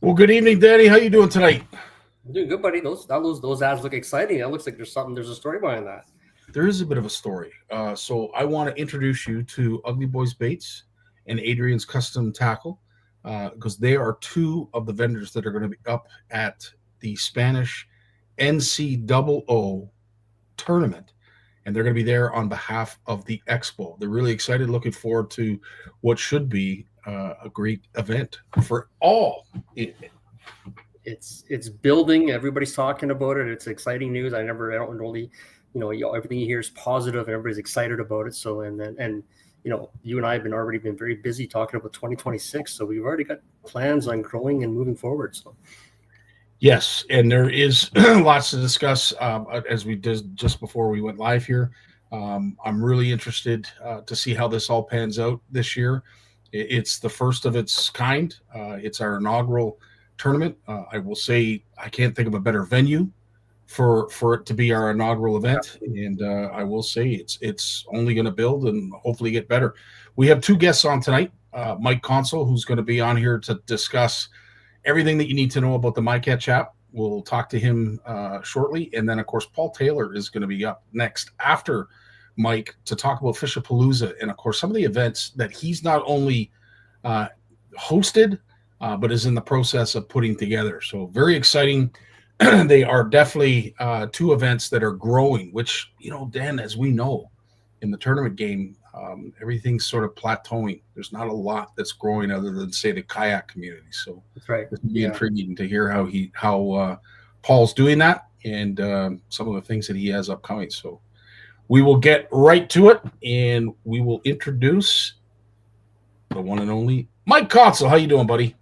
Well, good evening, Danny. How you doing tonight? I'm doing good, buddy. Those ads look exciting. That looks like there's a story behind that. There is a bit of a story. So I want to introduce you to Ugly Boys Baits and Adrian's Custom Tackle because they are two of the vendors that are going to be up at the Spanish NCOO tournament. And they're going to be there on behalf of the Expo. They're really excited, looking forward to what should be a great event for all. It's building. Everybody's talking about it. It's exciting news. I don't really, everything you hear is positive, and everybody's excited about it. So and you and I have already been very busy talking about 2026. So we've already got plans on growing and moving forward. So. Yes, and there is lots to discuss as we did just before we went live here. I'm really interested to see how this all pans out this year. It's the first of its kind. It's our inaugural tournament. I will say I can't think of a better venue for it to be our inaugural event, and I will say it's only going to build and hopefully get better. We have two guests on tonight. Mike Consul, who's going to be on here to discuss everything that you need to know about the MyCatch app. We'll talk to him shortly. And then, of course, Paul Taylor is going to be up next after Mike to talk about Fishapalooza and, of course, some of the events that he's not only hosted, but is in the process of putting together. So very exciting. They are definitely two events that are growing, which, Dan, as we know, in the tournament game, everything's sort of plateauing. There's not a lot that's growing other than, say, the kayak community. So that's right. It's be intriguing to hear how Paul's doing that and some of the things that he has upcoming. So we will get right to it, and we will introduce the one and only Mike Consul. How you doing, buddy?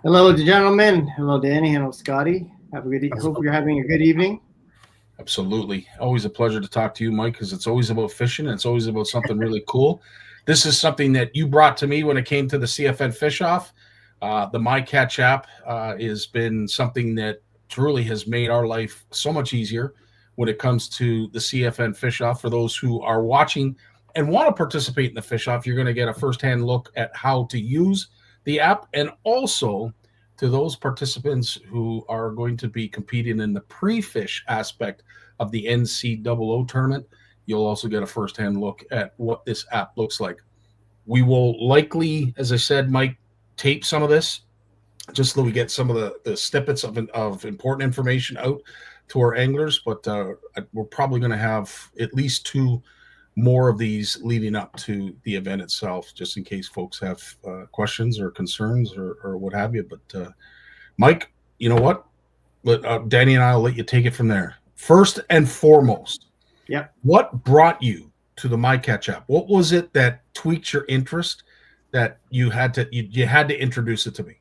Hello, gentlemen. Hello, Danny. Hello, Scottie. Have a good. Hope you're having a good evening. Absolutely. Always a pleasure to talk to you, Mike, because it's always about fishing and it's always about something really cool. This is something that you brought to me when it came to the CFN Fish Off. The MyCatch app has been something that truly has made our life so much easier when it comes to the CFN Fish Off. For those who are watching and want to participate in the Fish Off, you're going to get a firsthand look at how to use the app, and also to those participants who are going to be competing in the pre-fish aspect of the NCOO tournament, you'll also get a first-hand look at what this app looks like. We will likely, as I said, Mike, tape some of this just so we get some of the snippets of important information out to our anglers, but we're probably going to have at least two more of these leading up to the event itself, just in case folks have questions or concerns or what have you. But Mike, you know what? Danny and I will let you take it from there. First and foremost, what brought you to the MyCatch app? What was it that tweaked your interest that you had to introduce it to me?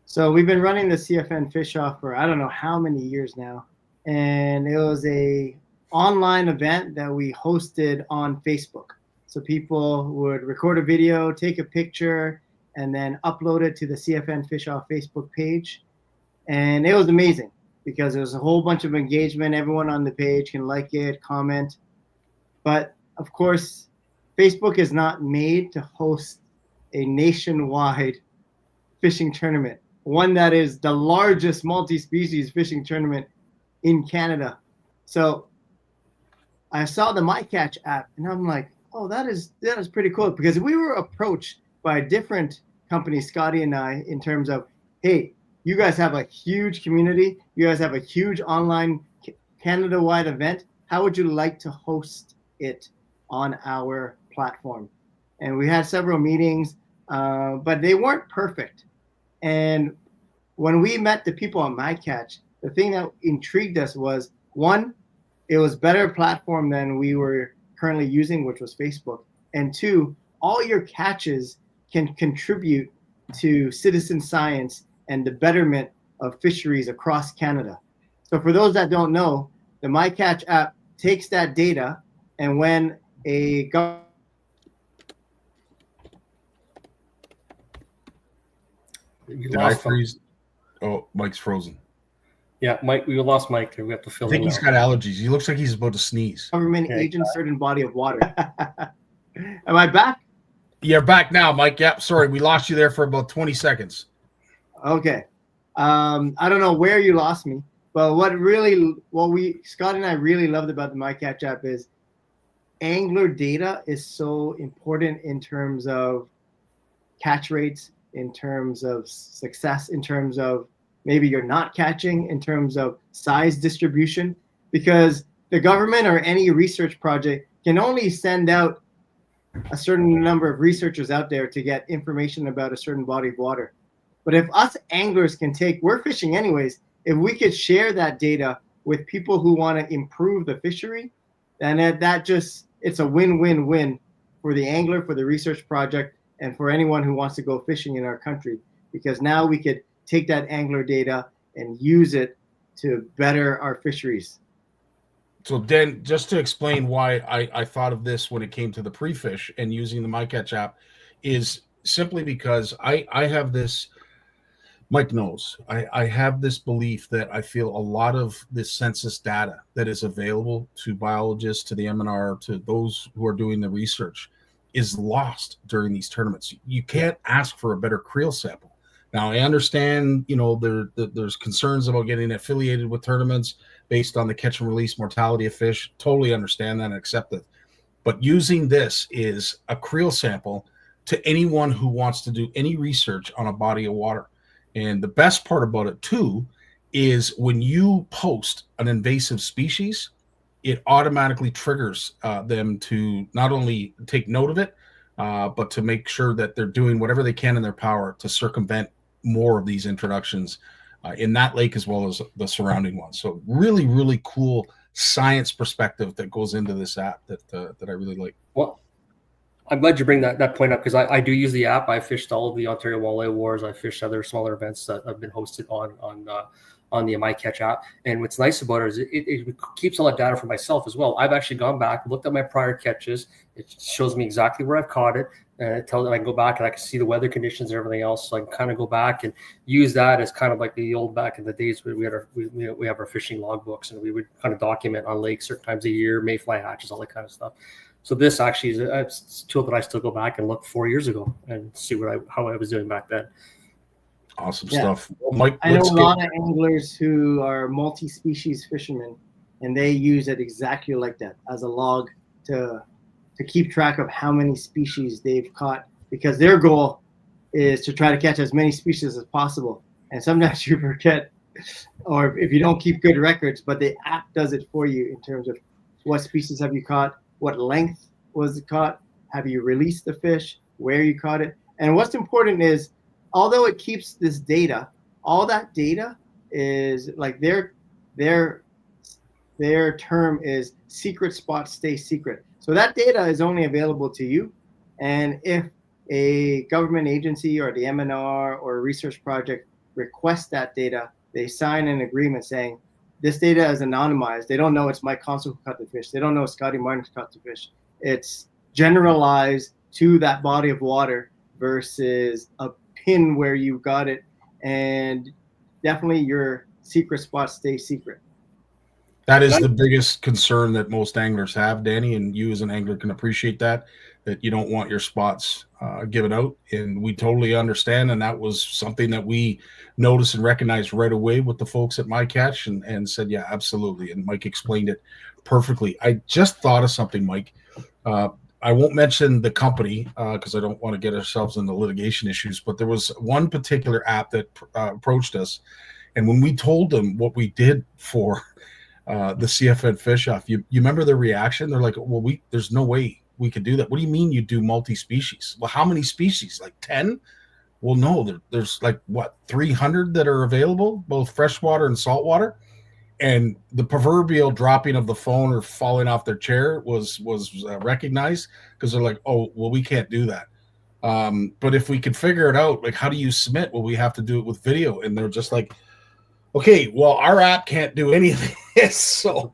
So we've been running the CFN Fish Off for I don't know how many years now, and it was a online event that we hosted on Facebook. So people would record a video, take a picture, and then upload it to the CFN Fish Off Facebook page. And it was amazing because there was a whole bunch of engagement. Everyone on the page can like it, comment. But of course, Facebook is not made to host a nationwide fishing tournament, one that is the largest multi-species fishing tournament in Canada. So I saw the MyCatch app, and I'm like, oh, that is pretty cool, because we were approached by a different company, Scottie and I, in terms of, hey, you guys have a huge community. You guys have a huge online Canada-wide event. How would you like to host it on our platform? And we had several meetings, but they weren't perfect. And when we met the people on MyCatch, the thing that intrigued us was, one, it was better platform than we were currently using, which was Facebook. And two, all your catches can contribute to citizen science and the betterment of fisheries across Canada. So for those that don't know, the MyCatch app takes that data, and when a government Did I freeze? Oh, Mike's frozen. Yeah, Mike, we lost Mike there. We have to fill in. I think he's got allergies. He looks like he's about to sneeze. Government agents certain body of water. Am I back? You're back now, Mike. Yep. Sorry, we lost you there for about 20 seconds. Okay. I don't know where you lost me, but what Scott and I really loved about the MyCatch app is angler data is so important in terms of catch rates, in terms of success, in terms of maybe you're not catching, in terms of size distribution, because the government or any research project can only send out a certain number of researchers out there to get information about a certain body of water. But if us anglers we're fishing anyways, if we could share that data with people who want to improve the fishery, then it's a win-win-win for the angler, for the research project, and for anyone who wants to go fishing in our country, because now we could take that angler data and use it to better our fisheries. So Dan, just to explain why I thought of this when it came to the pre-fish and using the MyCatch app is simply because I have this, Mike knows, I have this belief that I feel a lot of this census data that is available to biologists, to the MNR, to those who are doing the research is lost during these tournaments. You can't ask for a better creel sample. Now, I understand, there's concerns about getting affiliated with tournaments based on the catch and release mortality of fish. Totally understand that and accept it. But using this is a creel sample to anyone who wants to do any research on a body of water. And the best part about it, too, is when you post an invasive species, it automatically triggers them to not only take note of it, but to make sure that they're doing whatever they can in their power to circumvent more of these introductions in that lake as well as the surrounding ones. So really, really cool science perspective that goes into this app that I really like. Well, I'm glad you bring that point up, because I do use the app. I fished all of the Ontario Walleye Wars. I fished other smaller events that have been hosted on the MyCatch app. And what's nice about it is it keeps all that data for myself as well. I've actually gone back, looked at my prior catches. It shows me exactly where I've caught it. And it tells me I can go back and I can see the weather conditions and everything else. So I can kind of go back and use that as kind of like the old back in the days where we have our fishing logbooks, and we would kind of document on lakes certain times a year, mayfly hatches, all that kind of stuff. So this actually is a tool that I still go back and look 4 years ago and see how I was doing back then. Awesome stuff. Well, Mike, I know a lot of anglers who are multi-species fishermen, and they use it exactly like that as a log to keep track of how many species they've caught, because their goal is to try to catch as many species as possible. And sometimes you forget, or if you don't keep good records, but the app does it for you in terms of what species have you caught, what length was it caught, have you released the fish, where you caught it. And what's important is, although it keeps this data, all that data is like their term is secret spots stay secret. So that data is only available to you. And if a government agency or the MNR or a research project requests that data, they sign an agreement saying this data is anonymized. They don't know it's Mike Consul who caught the fish. They don't know it's Scottie Martin who caught the fish. It's generalized to that body of water versus a pin where you got it. And definitely your secret spots stay secret. That is the biggest concern that most anglers have, Danny, and you as an angler can appreciate that you don't want your spots given out. And we totally understand. And that was something that we noticed and recognized right away with the folks at MyCatch and said, yeah, absolutely. And Mike explained it perfectly. I just thought of something, Mike. I won't mention the company because I don't want to get ourselves into litigation issues, but there was one particular app that approached us. And when we told them what we did for the CFN Fish Off, you remember their reaction? They're like, well, there's no way we could do that. What do you mean you do multi-species? Well, how many species? Like 10? Well, no, there's like, 300 that are available, both freshwater and saltwater. And the proverbial dropping of the phone or falling off their chair was recognized, because they're like, oh, well, we can't do that. But if we could figure it out, like, how do you submit? Well, we have to do it with video. And they're just like, okay, well, our app can't do any of this. So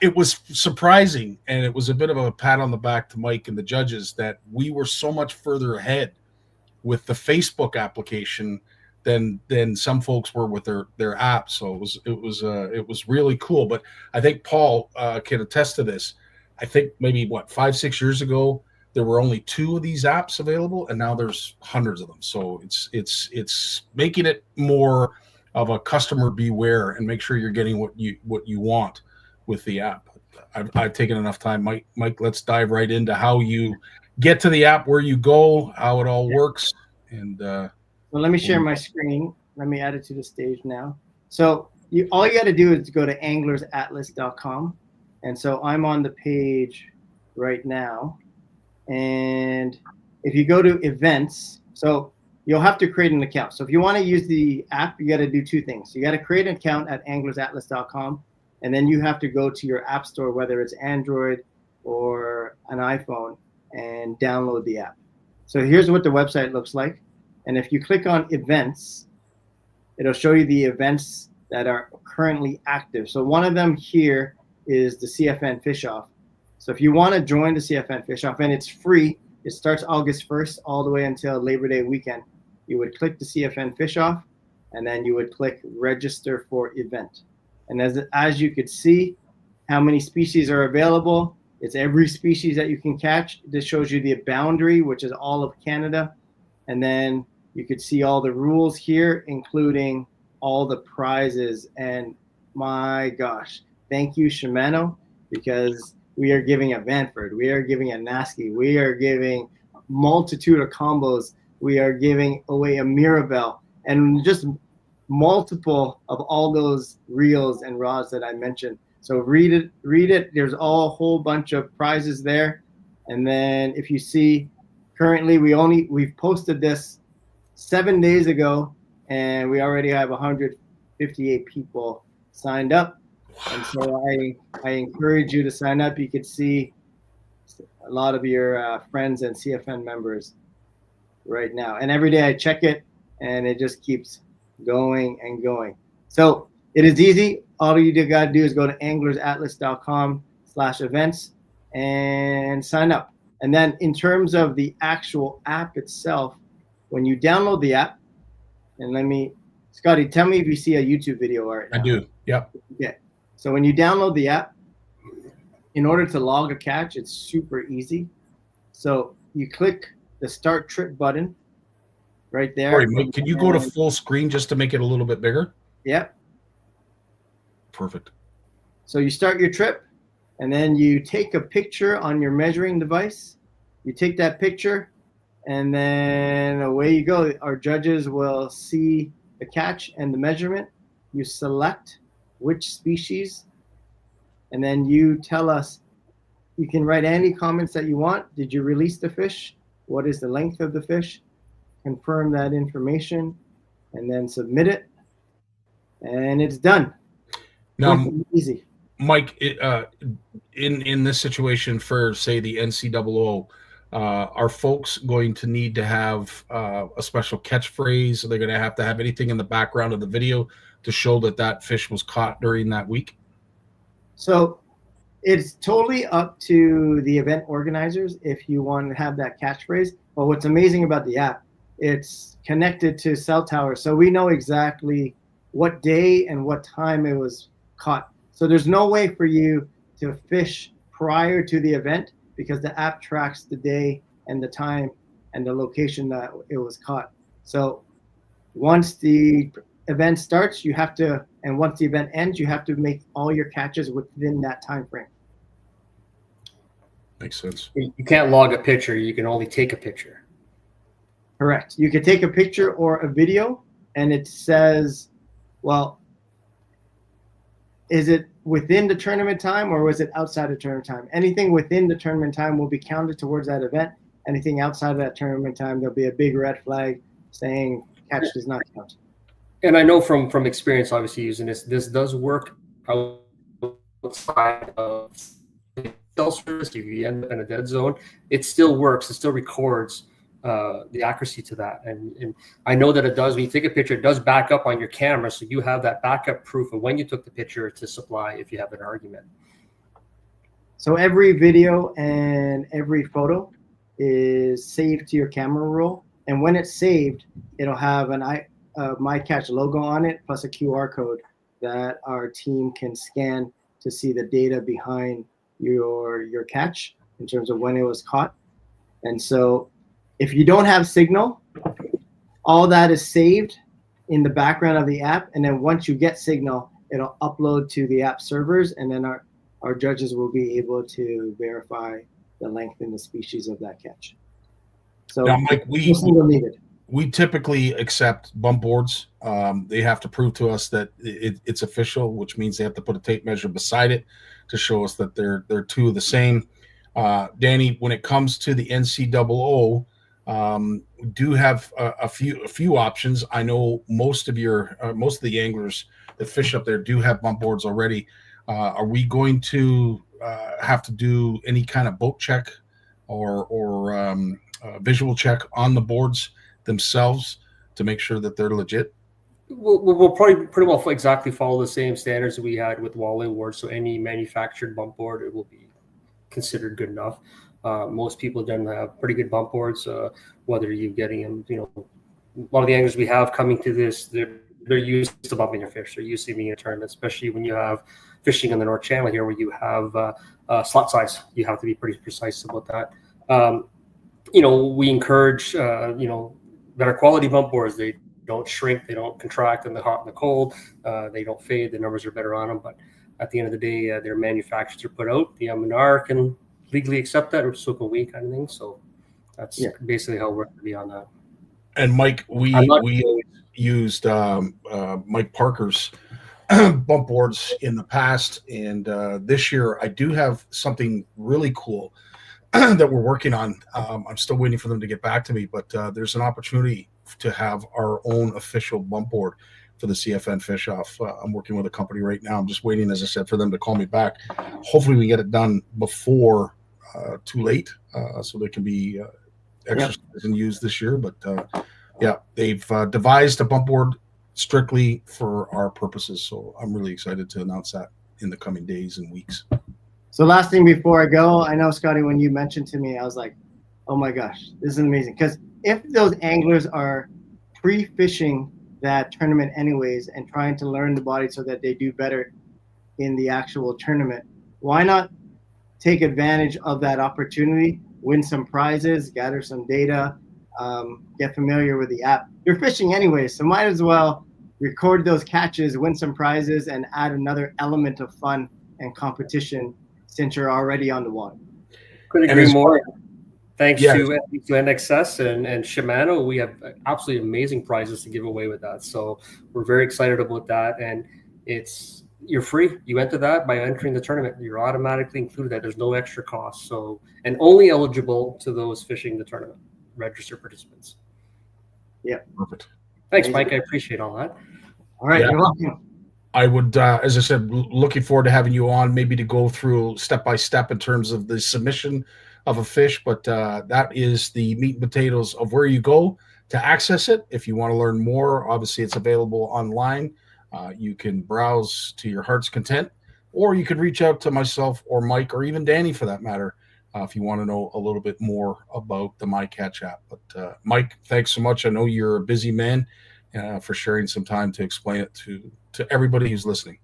it was surprising, and it was a bit of a pat on the back to Mike and the judges that we were so much further ahead with the Facebook application than some folks were with their app. So it was really cool. But I think Paul can attest to this. I think maybe 5-6 years ago, there were only 2 of these apps available, and now there's hundreds of them. So it's making it more of a customer beware and make sure you're getting what you want with the app. I've taken enough time. Mike, let's dive right into how you get to the app, where you go, how it all works. And well, let me share my screen. Let me add it to the stage now. So all you got to do is go to anglersatlas.com. And so I'm on the page right now. And if you go to events, so you'll have to create an account. So if you want to use the app, you got to do 2 things. You got to create an account at anglersatlas.com. And then you have to go to your app store, whether it's Android or an iPhone, and download the app. So here's what the website looks like. And if you click on events, it'll show you the events that are currently active. So one of them here is the CFN Fish Off. So if you want to join the CFN Fish Off, and it's free, it starts August 1st all the way until Labor Day weekend. You would click the CFN Fish Off, and then you would click register for event. And as you could see, how many species are available. It's every species that you can catch. This shows you the boundary, which is all of Canada. And then you could see all the rules here, including all the prizes. And my gosh, thank you, Shimano, because we are giving a Vanford, we are giving a Nasky, we are giving a multitude of combos, we are giving away a Mirabelle, and just multiple of all those reels and rods that I mentioned. So read it. There's a whole bunch of prizes there. And then if you see, currently we've posted this 7 days ago, and we already have 158 people signed up. And so I encourage you to sign up. You could see a lot of your friends and CFN members right now. And every day I check it, and it just keeps going and going. So it is easy. All you got to do is go to anglersatlas.com/events and sign up. And then in terms of the actual app itself, when you download the app, and Scottie, tell me if you see a YouTube video right now. I do. Yep. Okay. So when you download the app, in order to log a catch, it's super easy. So you click the start trip button right there. Sorry, Mike, can you go to full screen just to make it a little bit bigger? Yep. Perfect. So you start your trip, and then you take a picture on your measuring device. You take that picture, and then away you go. Our judges will see the catch and the measurement. You select which species, and then you tell us. You can write any comments that you want. Did you release the fish? What is the length of the fish? Confirm that information, and then submit it, and it's done. Now, easy. Mike, in this situation for, say, the NCAA, are folks going to need to have a special catchphrase? Are they going to have anything in the background of the video to show that fish was caught during that week? So it's totally up to the event organizers if you want to have that catchphrase. But what's amazing about the app, it's connected to cell towers, so we know exactly what day and what time it was caught. So there's no way for you to fish prior to the event, because the app tracks the day and the time and the location that it was caught. So once the event starts, you have to, and once the event ends, you have to make all your catches within that time frame. Makes sense. You can't log a picture. You can only take a picture. Correct. You could take a picture or a video, and it says, well, is it within the tournament time or was it outside of tournament time? Anything within the tournament time will be counted towards that event. Anything outside of that tournament time, there'll be a big red flag saying catch does not count. And I know from experience, obviously, using this does work outside of cell service. If you end up in a dead zone, it still works. It still records the accuracy to that. And I know that it does. When you take a picture, it does back up on your camera, so you have that backup proof of when you took the picture to supply if you have an argument. So every video and every photo is saved to your camera roll, and when it's saved, it'll have an MyCatch logo on it, plus a QR code that our team can scan to see the data behind your catch in terms of when it was caught. And so if you don't have signal, all that is saved in the background of the app. And then once you get signal, it'll upload to the app servers, and then our judges will be able to verify the length and the species of that catch. So now, Mike, needed. We typically accept bump boards. They have to prove to us that it's official, which means they have to put a tape measure beside it to show us that they're two of the same. Danny, when it comes to the NCAO, we do have a few options. I know most of the anglers that fish up there do have bump boards already. Are we going to have to do any kind of boat check or visual check on the boards themselves to make sure that they're legit? We'll probably pretty well exactly follow the same standards that we had with Walleye boards. So any manufactured bump board, it will be considered good enough. Most people don't have pretty good bump boards. Whether you're getting them, a lot of the anglers we have coming to this, they're used to bumping their fish. They're used to being in a tournament, especially when you have fishing in the North Channel here, where you have slot size. You have to be pretty precise about that. We encourage, better quality bump boards. They don't shrink, they don't contract in the hot and the cold, they don't fade, the numbers are better on them. But at the end of the day, their manufacturers are put out. The MNR can legally accept that, or so can we, kind of thing. So that's basically how we're going to be on that. And Mike, we used Mike Parker's bump boards in the past, and this year I do have something really cool that we're working on. I'm still waiting for them to get back to me, but there's an opportunity to have our own official bump board for the CFN Fish Off. I'm working with a company right now. I'm just waiting, as I said, for them to call me back. Hopefully we get it done before too late, so they can be exercised and used this year. But they've devised a bump board strictly for our purposes. So I'm really excited to announce that in the coming days and weeks. So last thing before I go, I know, Scottie, when you mentioned to me, I was like, oh my gosh, this is amazing. Because if those anglers are pre-fishing that tournament anyways and trying to learn the body so that they do better in the actual tournament, why not take advantage of that opportunity, win some prizes, gather some data, get familiar with the app? You're fishing anyways, so might as well record those catches, win some prizes, and add another element of fun and competition since you're already on the water. Couldn't agree more. Thanks to NXS and Shimano, we have absolutely amazing prizes to give away with that. So we're very excited about that. And you're free. You enter that by entering the tournament. You're automatically included that. There's no extra cost. So, and only eligible to those fishing the tournament, registered participants. Yeah. Perfect. Thanks, Mike. I appreciate all that. All right. You're welcome. I would, as I said, looking forward to having you on, maybe to go through step by step in terms of the submission of a fish. But that is the meat and potatoes of where you go to access it. If you want to learn more, obviously it's available online. You can browse to your heart's content, or you can reach out to myself or Mike or even Danny for that matter if you want to know a little bit more about the MyCatch app. But Mike, thanks so much. I know you're a busy man for sharing some time to explain it to everybody who's listening.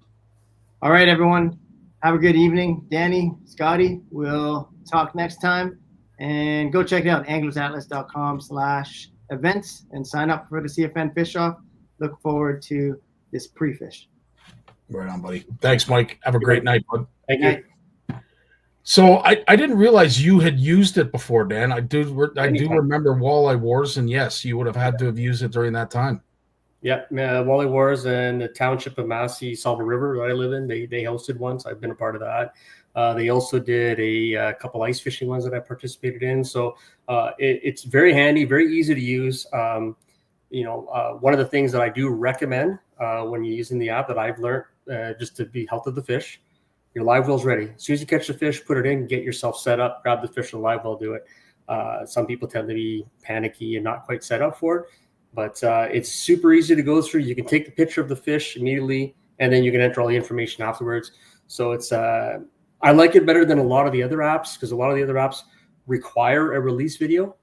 All right, everyone. Have a good evening. Danny, Scottie, we'll talk next time. And go check it out, anglersatlas.com/events, and sign up for the CFN Fish Off. Look forward to this pre-fish. Right on, buddy. Thanks, Mike. Have a great night, bud. Thank you. So I didn't realize you had used it before, Dan. I do remember Walleye Wars, and yes, you would have had to have used it during that time. Yeah, Walleye Wars and the township of Massey, Salva River, that I live in, they hosted once. I've been a part of that. They also did a couple ice fishing ones that I participated in. So it's very handy, very easy to use. One of the things that I do recommend when you're using the app that I've learned just to be health of the fish, your live well's ready. As soon as you catch the fish, put it in, get yourself set up, grab the fish and live well, do it. Some people tend to be panicky and not quite set up for it. But it's super easy to go through. You can take the picture of the fish immediately, and then you can enter all the information afterwards. So it's I like it better than a lot of the other apps, because a lot of the other apps require a release video.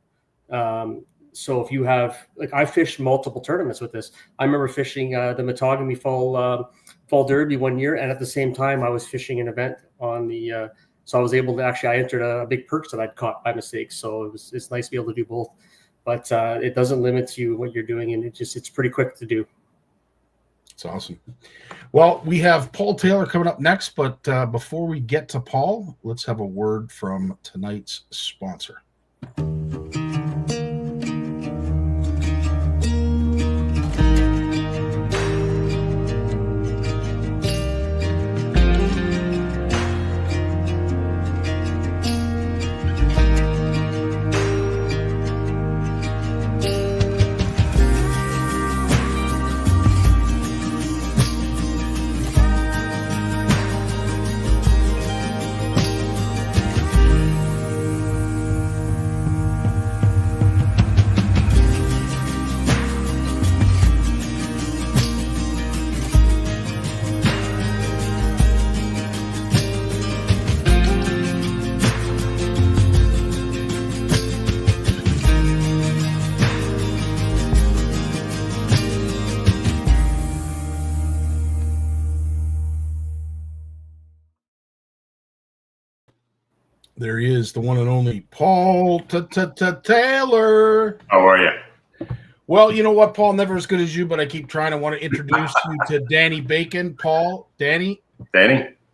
So if you have, I fished multiple tournaments with this. I remember fishing the Matagami Fall Derby one year, and at the same time I was fishing an event on the So I was able to I entered a big perch that I'd caught by mistake. So it's nice to be able to do both, but it doesn't limit you what you're doing, and it's pretty quick to do. It's awesome. Well, we have Paul Taylor coming up next, but before we get to Paul, let's have a word from tonight's sponsor. There he is, the one and only Paul Taylor. How are you? Well, you know what, Paul, never as good as you, but I keep trying to want to introduce you to Danny Bacon. Paul, Danny.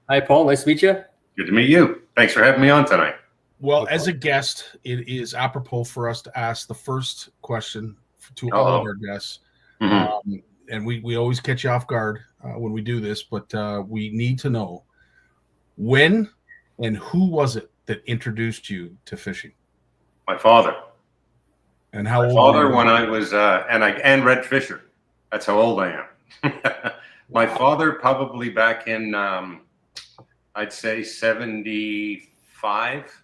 Hi, Paul. Nice to meet you. Good to meet you. Thanks for having me on tonight. Well, as a guest, it is apropos for us to ask the first question to all of our guests. Mm-hmm. And we always catch you off guard when we do this, but we need to know when and who was it that introduced you to fishing? My father. And how old? My father, when I was and Red Fisher. That's how old I am. My father, probably back in I'd say 75,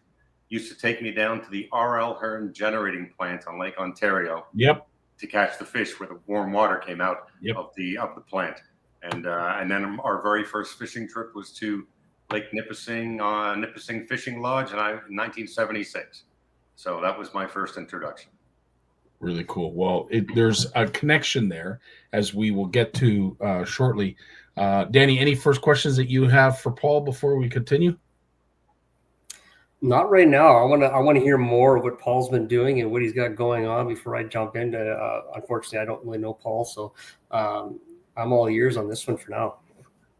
used to take me down to the R.L. Hearn generating plant on Lake Ontario. Yep. To catch the fish where the warm water came out of the plant, and then our very first fishing trip was to Lake Nipissing, Nipissing Fishing Lodge, in 1976. So that was my first introduction. Really cool. Well, there's a connection there, as we will get to shortly. Danny, any first questions that you have for Paul before we continue? Not right now. I want to hear more of what Paul's been doing and what he's got going on before I jump into. Unfortunately, I don't really know Paul, so I'm all ears on this one for now.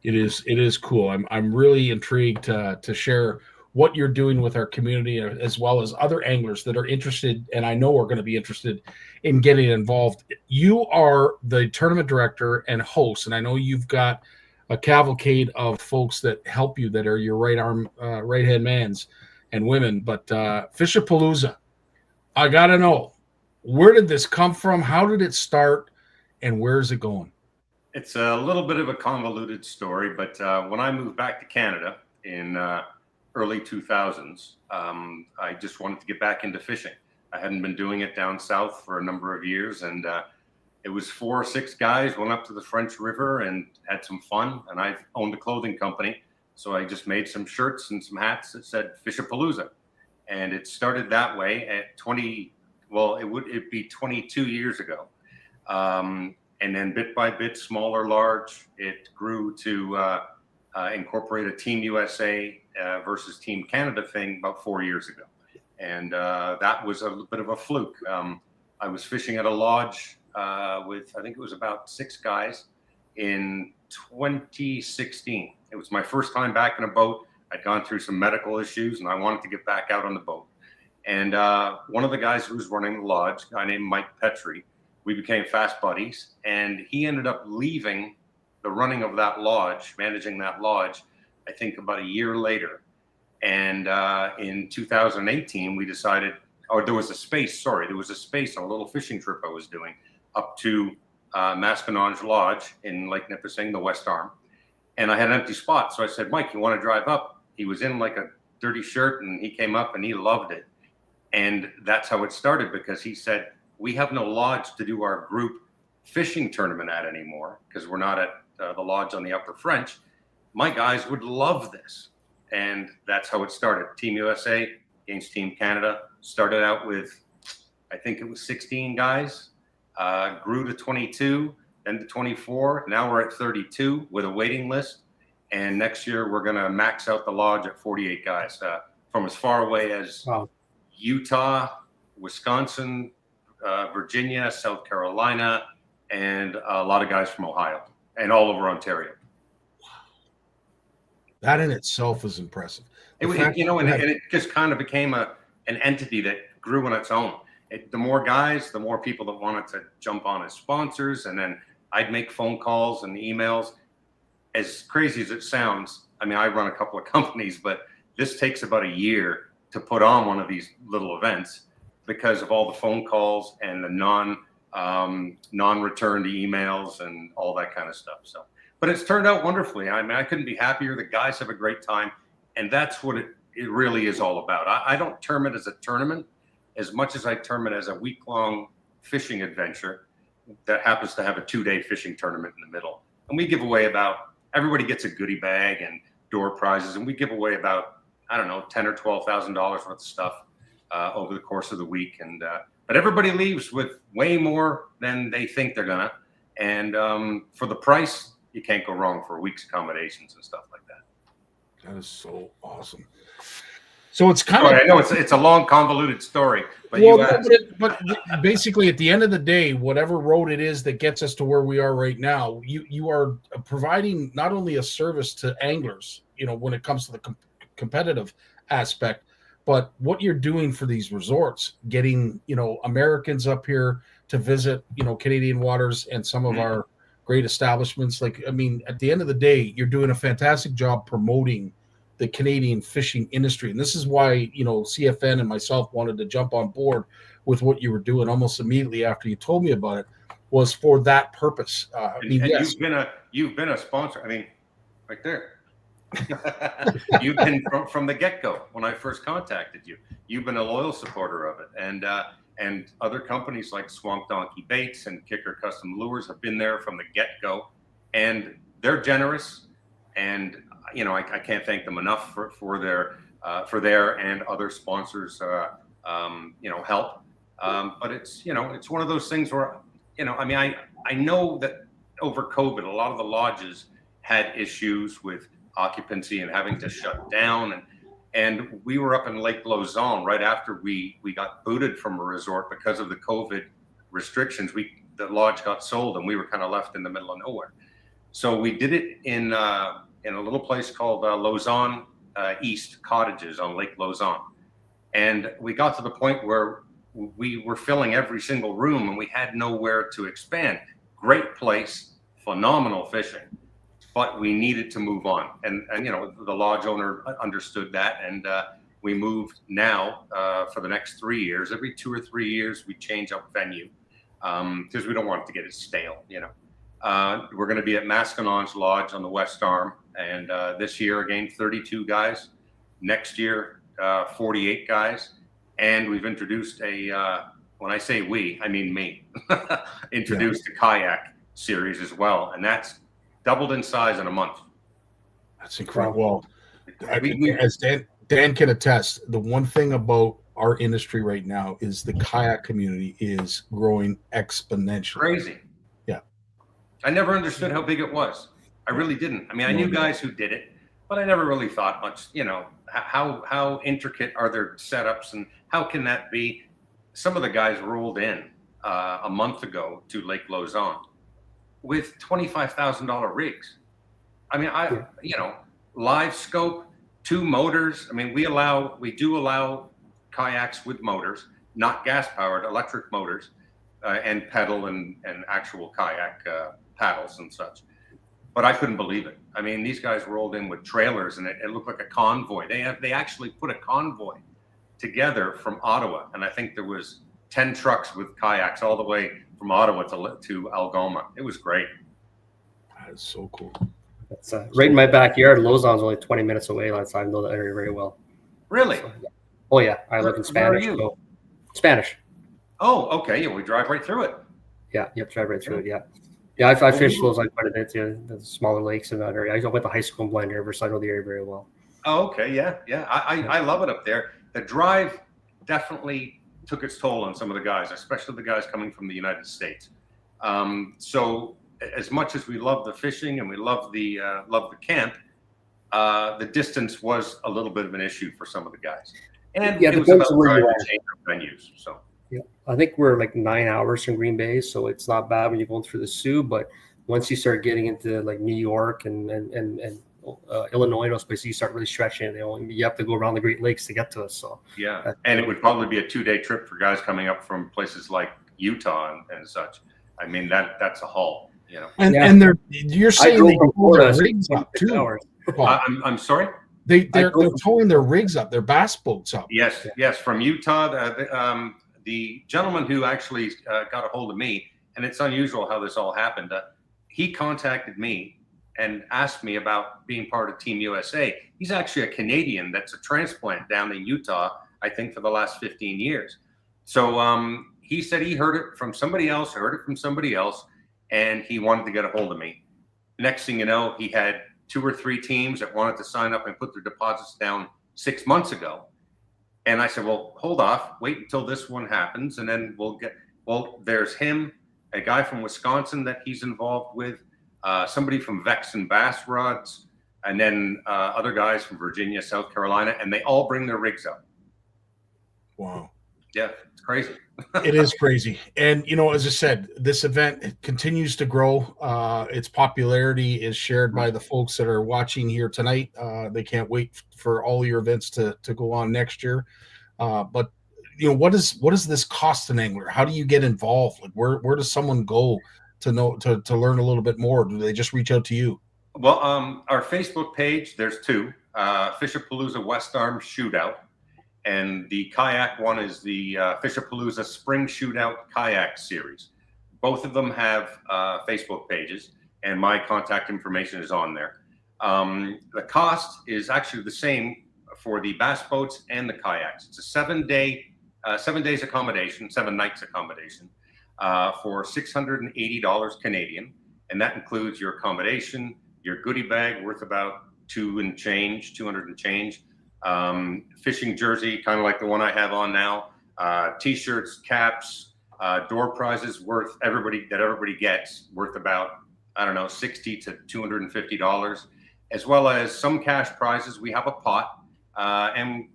It is cool. I'm really intrigued to share what you're doing with our community, as well as other anglers that are interested, and I know are going to be interested in getting involved. You are the tournament director and host, and I know you've got a cavalcade of folks that help you, that are your right hand mans and women. But Fishapalooza, I got to know, where did this come from? How did it start? And where is it going? It's a little bit of a convoluted story, but when I moved back to Canada in early 2000s, I just wanted to get back into fishing. I hadn't been doing it down south for a number of years, and it was 4 or 6 guys went up to the French River and had some fun. And I owned a clothing company, so I just made some shirts and some hats that said Fishapalooza, and it started that way at it'd be 22 years ago. And then bit by bit, small or large, it grew to incorporate a Team USA versus Team Canada thing about 4 years ago. And that was a bit of a fluke. I was fishing at a lodge with, I think it was about 6 guys in 2016. It was my first time back in a boat. I'd gone through some medical issues and I wanted to get back out on the boat. And one of the guys who was running the lodge, a guy named Mike Petrie, we became fast buddies, and he ended up leaving the running of that lodge, managing that lodge, I think about a year later. And in 2018, we decided, there was a space on a little fishing trip I was doing up to Maskinonge Lodge in Lake Nipissing, the West Arm. And I had an empty spot. So I said, Mike, you want to drive up? He was in like a dirty shirt, and he came up and he loved it. And that's how it started, because he said, we have no lodge to do our group fishing tournament at anymore, because we're not at the lodge on the Upper French. My guys would love this. And that's how it started. Team USA against Team Canada. Started out with, I think it was 16 guys, grew to 22, then to 24. Now we're at 32 with a waiting list. And next year, we're going to max out the lodge at 48 guys from as far away as Utah, Wisconsin, Virginia, South Carolina, and a lot of guys from Ohio and all over Ontario. That in itself is impressive. And it just kind of became an entity that grew on its own. The more guys, the more people that wanted to jump on as sponsors. And then I'd make phone calls and emails. As crazy as it sounds, I mean, I run a couple of companies, but this takes about a year to put on one of these little events because of all the phone calls and the non-returned emails and all that kind of stuff. So, but it's turned out wonderfully. I mean, I couldn't be happier. The guys have a great time, and that's what it really is all about. I don't term it as a tournament as much as I term it as a week-long fishing adventure that happens to have a 2-day fishing tournament in the middle. And we give away everybody gets a goodie bag and door prizes, and we give away about, I don't know, $10,000 or $12,000 worth of stuff over the course of the week. And but everybody leaves with way more than they think they're gonna. And for the price, you can't go wrong for a week's accommodations and stuff like that. That is so awesome. So it's kind of, I know it's a long, convoluted story, but but basically at the end of the day, whatever road it is that gets us to where we are right now, you are providing not only a service to anglers, when it comes to the competitive aspect, but what you're doing for these resorts, getting, Americans up here to visit, Canadian waters and some of our great establishments. Like, I mean, at the end of the day, you're doing a fantastic job promoting the Canadian fishing industry. And this is why, CFN and myself wanted to jump on board with what you were doing almost immediately after you told me about it, was for that purpose. Yes. You've been a sponsor. I mean, right there. You've been from the get-go when I first contacted you. You've been a loyal supporter of it. And other companies like Swamp Donkey Baits and Kicker Custom Lures have been there from the get-go. And they're generous. And I can't thank them enough for their and other sponsors help. But it's one of those things where I know that over COVID a lot of the lodges had issues with occupancy and having to shut down, and we were up in Lake Lausanne right after we got booted from a resort because of the COVID restrictions. The lodge got sold and we were kind of left in the middle of nowhere. So we did it in a little place called Lausanne East Cottages on Lake Lausanne. And we got to the point where we were filling every single room and we had nowhere to expand. Great place, phenomenal fishing, but we needed to move on. And the lodge owner understood that. And we moved now for the next 3 years. Every 2 or 3 years, we change up venue because we don't want it to get stale, We're going to be at Maskinonge Lodge on the West Arm. And this year, again, 32 guys. Next year, 48 guys. And we've introduced when I say we, I mean me, introduced a kayak series as well. And that's doubled in size in a month. That's incredible. Well, as Dan can attest, the one thing about our industry right now is the kayak community is growing exponentially. Crazy. Yeah. I never understood how big it was. I really didn't. I mean, I knew guys who did it, but I never really thought much, how intricate are their setups and how can that be? Some of the guys rolled in a month ago to Lake Lausanne with $25,000 rigs. I mean, live scope, 2 motors. I mean, we do allow kayaks with motors, not gas powered, electric motors, and pedal and actual kayak paddles and such. But I couldn't believe it. I mean, these guys rolled in with trailers and it looked like a convoy. They actually put a convoy together from Ottawa. And I think there was 10 trucks with kayaks all the way from Ottawa to Algoma. It was great. That is so cool. That's right in my backyard. Lauzon's only 20 minutes away. I know the area very well. Really? So, yeah. Oh, yeah. I live in Spanish. Where are you? So, Spanish. Oh, okay. Yeah, we drive right through it. Yeah, yep, drive right through it, yeah. Yeah, I fished Lausanne quite a bit, the smaller lakes in that area. I went to high school in Blind River, so I know the area very well. Oh, okay. Yeah. I love it up there. The drive definitely took its toll on some of the guys, especially the guys coming from the United States. So as much as we love the fishing and we love the camp, the distance was a little bit of an issue for some of the guys. And Yeah, it was depends about where trying you to are. change our venues. So Yeah, I think we're like 9 hours from Green Bay, so it's not bad when you're going through the Sioux. But once you start getting into like New York and Illinois, and those places, you start really stretching it. You have to go around the Great Lakes to get to us. So yeah, and it would probably be a 2-day trip for guys coming up from places like Utah and such. I mean, that's a haul, you know. And you're saying they pull their rigs up too. I'm sorry. They're towing their rigs up, their bass boats up. Yes, from Utah. The gentleman who actually got a hold of me, and it's unusual how this all happened. He contacted me and asked me about being part of Team USA. He's actually a Canadian that's a transplant down in Utah, I think, for the last 15 years. So he said he heard it from somebody else, and he wanted to get a hold of me. Next thing you know, he had 2 or 3 teams that wanted to sign up and put their deposits down 6 months ago. And I said, well, hold off, wait until this one happens. And then there's him, a guy from Wisconsin that he's involved with, somebody from Vex and Bass Rods, and then other guys from Virginia, South Carolina, and they all bring their rigs up. Wow. Yeah, it's crazy. It is crazy. And, as I said, this event continues to grow. Its popularity is shared by the folks that are watching here tonight. They can't wait for all your events to go on next year. But, what does this cost an angler? How do you get involved? Like, where does someone go to learn a little bit more? Do they just reach out to you? Well, our Facebook page, there's 2, Fishapalooza West Arm Shootout. And the kayak one is the Fishapalooza Spring Shootout Kayak Series. Both of them have Facebook pages, and my contact information is on there. The cost is actually the same for the bass boats and the kayaks. It's a 7 days accommodation, 7 nights accommodation for $680 Canadian, and that includes your accommodation, your goodie bag worth about $200 and change. Fishing jersey, kind of like the one I have on now, t-shirts, caps, door prizes worth everybody gets worth about, I don't know, $60 to $250, as well as some cash prizes. We have a pot, and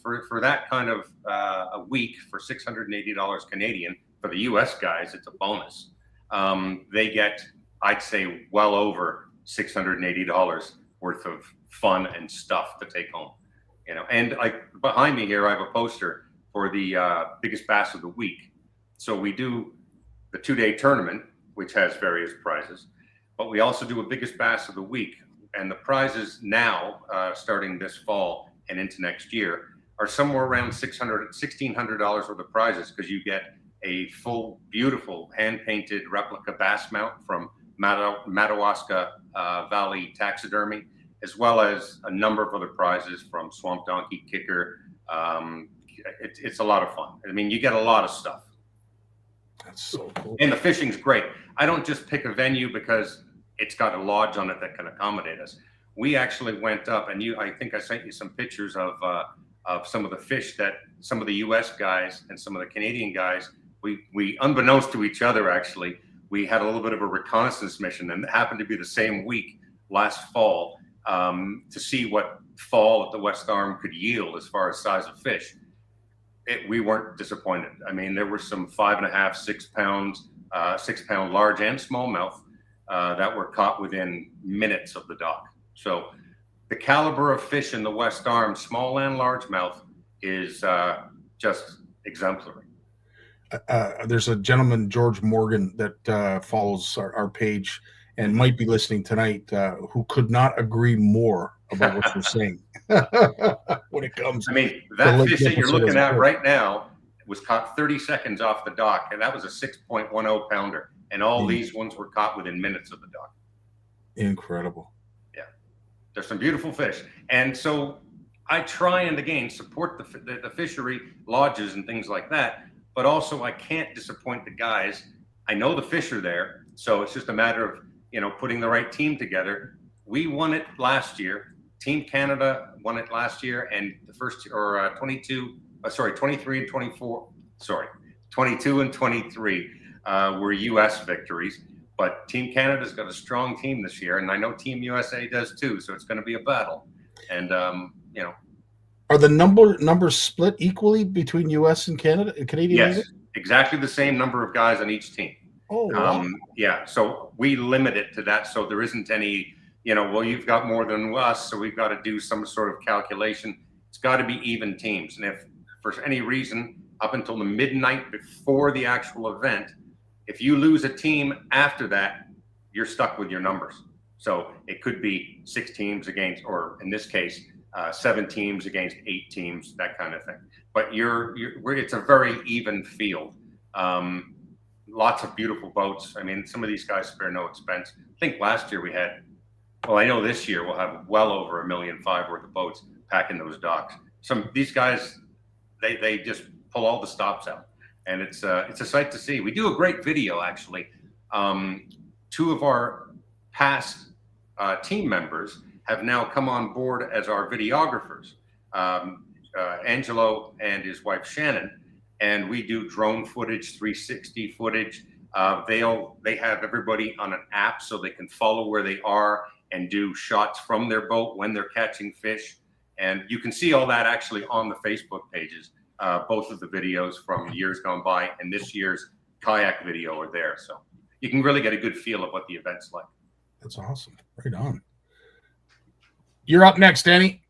for that kind of a week for $680 Canadian for the U.S. guys, it's a bonus. They get, I'd say, well over $680 worth of fun and stuff to take home. And like behind me here, I have a poster for the biggest bass of the week. So we do the 2-day tournament, which has various prizes, but we also do a biggest bass of the week. And the prizes now, starting this fall and into next year, are somewhere around $1,600 worth of prizes, because you get a full, beautiful hand-painted replica bass mount from Madawaska Valley Taxidermy, as well as a number of other prizes from Swamp Donkey, Kicker. It's a lot of fun. I mean, you get a lot of stuff. That's so cool. And the fishing's great. I don't just pick a venue because it's got a lodge on it that can accommodate us. We actually went up, and I think I sent you some pictures of some of the fish that some of the U.S. guys and some of the Canadian guys, we unbeknownst to each other, actually, we had a little bit of a reconnaissance mission, and it happened to be the same week last fall, to see what fall at the West Arm could yield as far as size of fish. We weren't disappointed. I mean, there were some 5.5, 6 pounds, 6-pound large and smallmouth that were caught within minutes of the dock. So the caliber of fish in the West Arm, small and largemouth, is just exemplary. There's a gentleman, George Morgan, that follows our page and might be listening tonight, who could not agree more about what you're saying. When it comes, I mean, that fish that you're looking at right now was caught 30 seconds off the dock, and that was a 6.10 pounder. And all these ones were caught within minutes of the dock. Incredible. Yeah, there's some beautiful fish, and so I try and again support the fishery lodges and things like that. But also, I can't disappoint the guys. I know the fish are there, so it's just a matter of putting the right team together. We won it last year. Team Canada won it last year, and the first 23 and 24. 22 and 23 were U.S. victories. But Team Canada's got a strong team this year, and I know Team USA does too. So it's going to be a battle. And you know, are the numbers split equally between U.S. and Canada, Canadian? Yes, exactly the same number of guys on each team. Oh, wow. Yeah. So we limit it to that. So there isn't any, you know, well, you've got more than us, so we've got to do some sort of calculation. It's got to be even teams. And if for any reason, up until the midnight before the actual event, if you lose a team after that, you're stuck with your numbers. So it could be 6 teams against, or in this case, 7 teams against 8 teams, that kind of thing. But it's a very even field. Lots of beautiful boats. I mean, some of these guys spare no expense. I think last year we had, well, I know this year we'll have well over $1.5 million worth of boats packing those docks. These guys, they just pull all the stops out, and it's a sight to see. We do a great video, actually. 2 of our past team members have now come on board as our videographers, Angelo and his wife Shannon, and we do drone footage, 360 footage. They have everybody on an app so they can follow where they are and do shots from their boat when they're catching fish. And you can see all that actually on the Facebook pages. Both of the videos from years gone by and this year's kayak video are there. So you can really get a good feel of what the event's like. That's awesome. Right on. You're up next, Danny.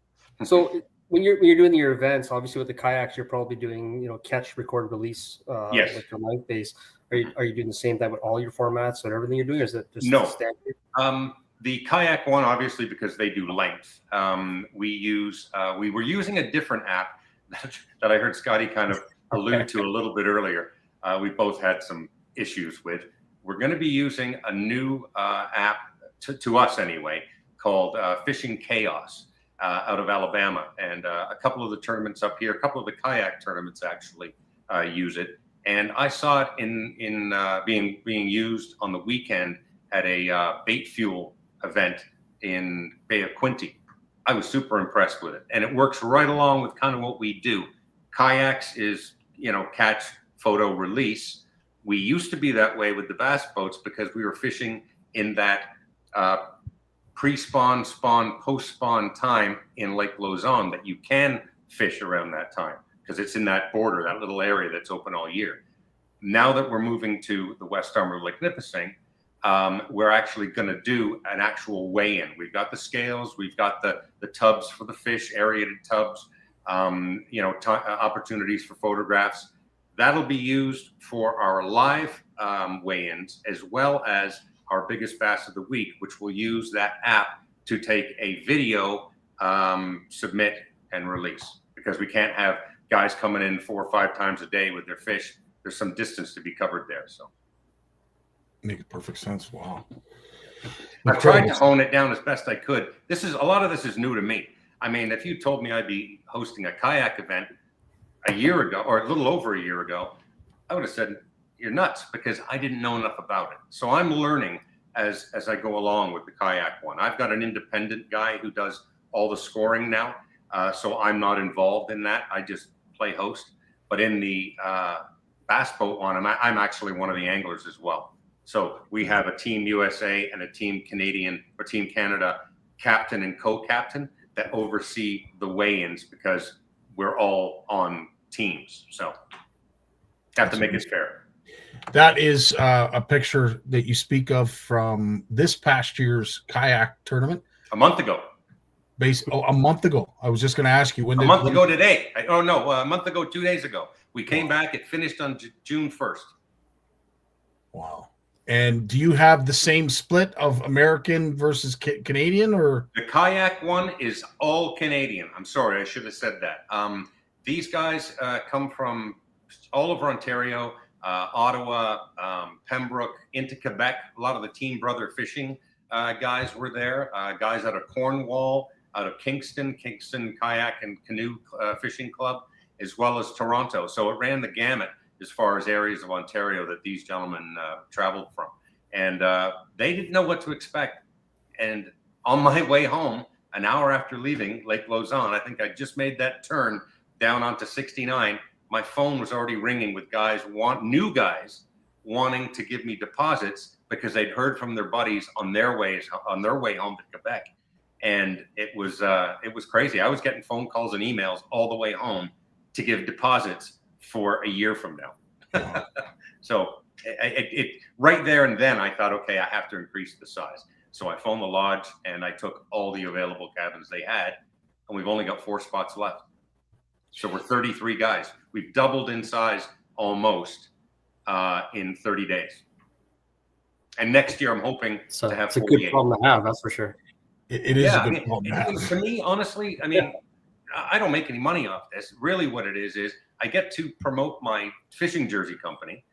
So when you're doing your events, obviously with the kayaks, you're probably doing, you know, catch, record, release, Yes. with your live base. Are you doing the same thing with all your formats and everything you're doing? Or is it just No. standard? The kayak one, obviously, because they do length. We were using a different app that I heard Scottie kind of allude to a little bit earlier. We both had some issues with. We're going to be using a new app, to us anyway, called Fishing Chaos out of Alabama. And a couple of the tournaments up here, a couple of the kayak tournaments actually use it. And I saw it in being used on the weekend at a bait fuel event in Bay of Quinte. I was super impressed with it, and it works right along with kind of what we do. Kayaks is, you know, catch, photo, release. We used to be that way with the bass boats because we were fishing in that pre-spawn, spawn, post-spawn time in Lake Lausanne that you can fish around that time because it's in that border, that little area that's open all year. Now that we're moving to the west arm of Lake Nipissing, we're actually going to do an actual weigh-in. We've got the scales, we've got the tubs for the fish, aerated tubs, you know, opportunities for photographs. That'll be used for our live weigh-ins as well as our biggest bass of the week, which will use that app to take a video, submit, and release. Because we can't have guys coming in 4 or 5 times a day with their fish. There's some distance to be covered there. So makes perfect sense. Wow. I've tried to hone it down as best I could. A lot of this is new to me. I mean, if you told me I'd be hosting a kayak event a year ago or a little over a year ago, I would have said, you're nuts, because I didn't know enough about it. So I'm learning as I go along with the kayak one. I've got an independent guy who does all the scoring now. So I'm not involved in that. I just play host. But in the bass boat one, I'm actually one of the anglers as well. So we have a Team USA and a Team Canadian or Team Canada captain and co-captain that oversee the weigh-ins because we're all on teams. So have to make it fair. That is a picture that you speak of from this past year's kayak tournament. A month ago. A month ago. I was just going to ask you. A month ago today. A month ago, 2 days ago. We came back. It finished on June 1st. Wow. And do you have the same split of American versus Canadian, or? The kayak one is all Canadian. I'm sorry, I should have said that. These guys come from all over Ontario, Ottawa, Pembroke, into Quebec. A lot of the Team Brother Fishing guys were there. Guys out of Cornwall, out of Kingston Kayak and Canoe Fishing Club, as well as Toronto. So it ran the gamut as far as areas of Ontario that these gentlemen traveled from. And they didn't know what to expect. And on my way home, an hour after leaving Lake Lausanne, I think I just made that turn down onto 69. My phone was already ringing with new guys wanting to give me deposits because they'd heard from their buddies on their way home to Quebec. And it was crazy. I was getting phone calls and emails all the way home to give deposits for a year from now. Wow. So it right there and then I thought, okay, I have to increase the size. So I phoned the lodge and I took all the available cabins they had, and we've only got 4 spots left. So we're 33 guys. We've doubled in size almost in 30 days. And next year I'm hoping So to have it's a 48. good problem to have, that's for sure. It is Yeah, a good problem to have. to me, honestly, I mean, I don't make any money off this. Really what it is I get to promote my fishing jersey company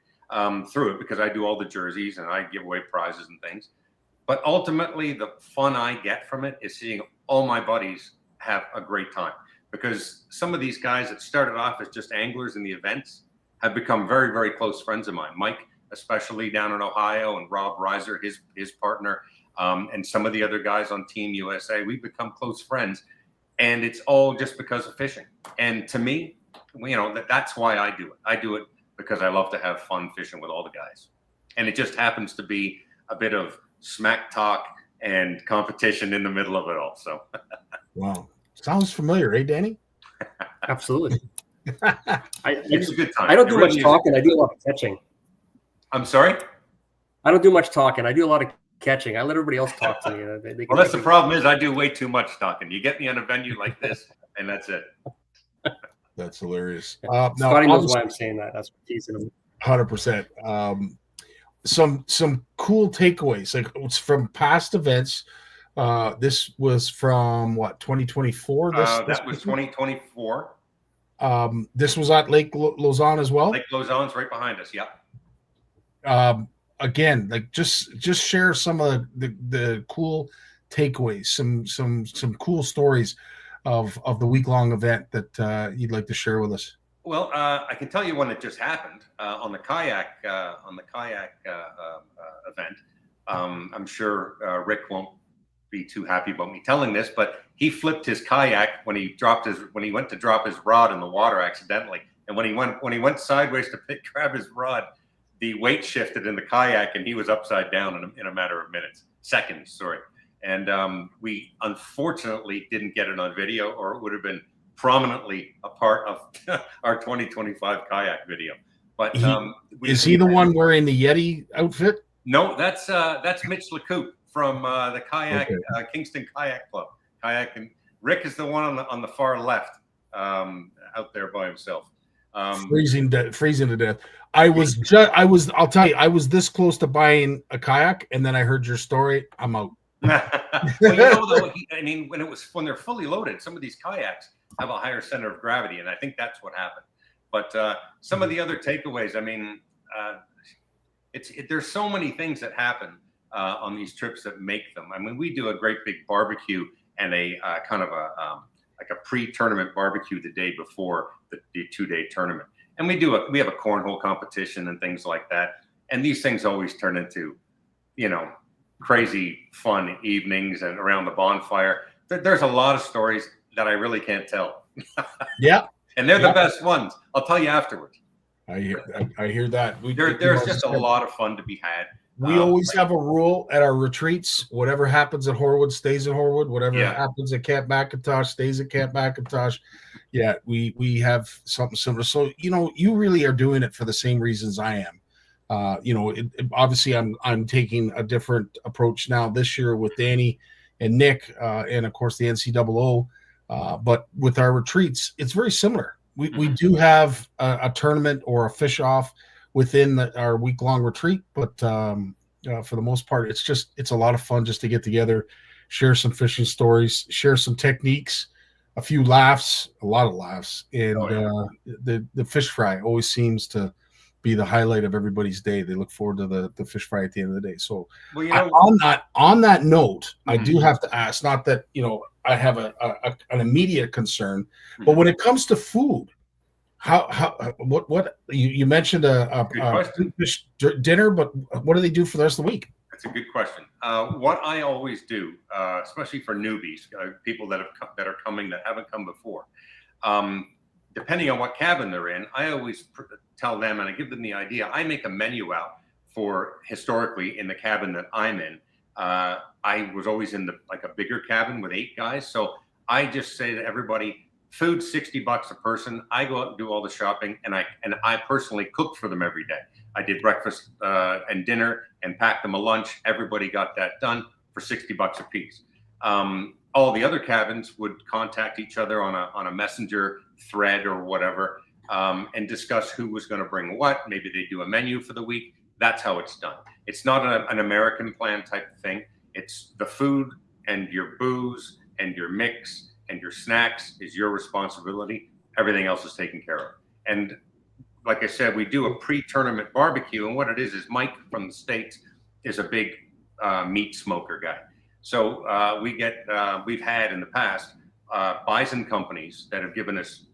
through it, because I do all the jerseys and I give away prizes and things. But ultimately, the fun I get from it is seeing all my buddies have a great time, because some of these guys that started off as just anglers in the events have become very, very close friends of mine. Mike, especially down in Ohio, and Rob Reiser, his partner, and some of the other guys on Team USA. We've become close friends, and it's all just because of fishing. And to me, you know, that's why I do it. I do it because I love to have fun fishing with all the guys. And it just happens to be a bit of smack talk and competition in the middle of it all. So, Wow. Sounds familiar, eh, Danny? Absolutely. it's a good time. I don't do It much really is. talking. I do a lot of catching. I'm sorry? I don't do much talking. I do a lot of catching. I let everybody else talk to me. Well, that's the problem is I do way too much talking. You get me on a venue like this, and that's it. That's hilarious. Scottie knows why I'm saying that. That's what he's in. 100%. Some cool takeaways, like it's from past events. This was from what, 2024? That was 2024. This was at Lake Lausanne as well. Lake Lausanne's right behind us. Yeah. Again, like just share some of the cool takeaways, some cool stories of the week-long event that you'd like to share with us. Well, I can tell you when it just happened on the kayak event. I'm sure Rick won't be too happy about me telling this, but he flipped his kayak when he went to drop his rod in the water accidentally, and when he went sideways to grab his rod, the weight shifted in the kayak and he was upside down in a matter of seconds. And we unfortunately didn't get it on video, or it would have been prominently a part of our 2025 kayak video. But is he the one wearing the Yeti outfit? No, that's Mitch LeCoupe from the kayak Kingston Kayak Club. And Rick is the one on the far left, out there by himself. Freezing to death. I'll tell you, I was this close to buying a kayak, and then I heard your story. I'm out. Well, you know, though, when they're fully loaded, some of these kayaks have a higher center of gravity, and I think that's what happened. But some of the other takeaways, I mean, there's so many things that happen on these trips that make them. I mean, we do a great big barbecue and a kind of like a pre-tournament barbecue the day before the 2-day tournament, and we have a cornhole competition and things like that. And these things always turn into, you know, crazy fun evenings and around the bonfire. There's a lot of stories that I really can't tell. Yeah. And they're the best ones. I'll tell you afterwards. I hear that. There's just a lot of fun to be had. We always have a rule at our retreats: whatever happens at Horwood stays at Horwood. Whatever happens at Camp McIntosh stays at Camp McIntosh. Yeah, we have something similar. So, you know, you really are doing it for the same reasons I am. You know, obviously I'm taking a different approach now this year with Danny and Nick, and of course the NCAO. But with our retreats, it's very similar. We do have a tournament or a fish off within our week-long retreat, but for the most part, it's a lot of fun just to get together, share some fishing stories, share some techniques, a few laughs, a lot of laughs, and the fish fry always seems to be the highlight of everybody's day. They look forward to the fish fry at the end of the day. So, well, you know, on that note, I do have to ask, not that, you know, I have an immediate concern, but when it comes to food, what you mentioned a fish dinner, but what do they do for the rest of the week? That's a good question. What I always do, especially for newbies, people that are coming that haven't come before, depending on what cabin they're in, I always tell them, and I give them the idea. I make a menu out for historically in the cabin that I'm in. I was always in a bigger cabin with 8 guys. So I just say to everybody, food $60 a person. I go out and do all the shopping, and I personally cook for them every day. I did breakfast and dinner and packed them a lunch. Everybody got that done for $60 a piece. All the other cabins would contact each other on a messenger thread or whatever, and discuss who was going to bring what. Maybe they do a menu for the week. That's how it's done. It's not an American plan type of thing. It's the food and your booze and your mix and your snacks is your responsibility. Everything else is taken care of. And like I said, we do a pre-tournament barbecue, and what it is Mike from the States is a big meat smoker guy. So we've had in the past bison companies that have given us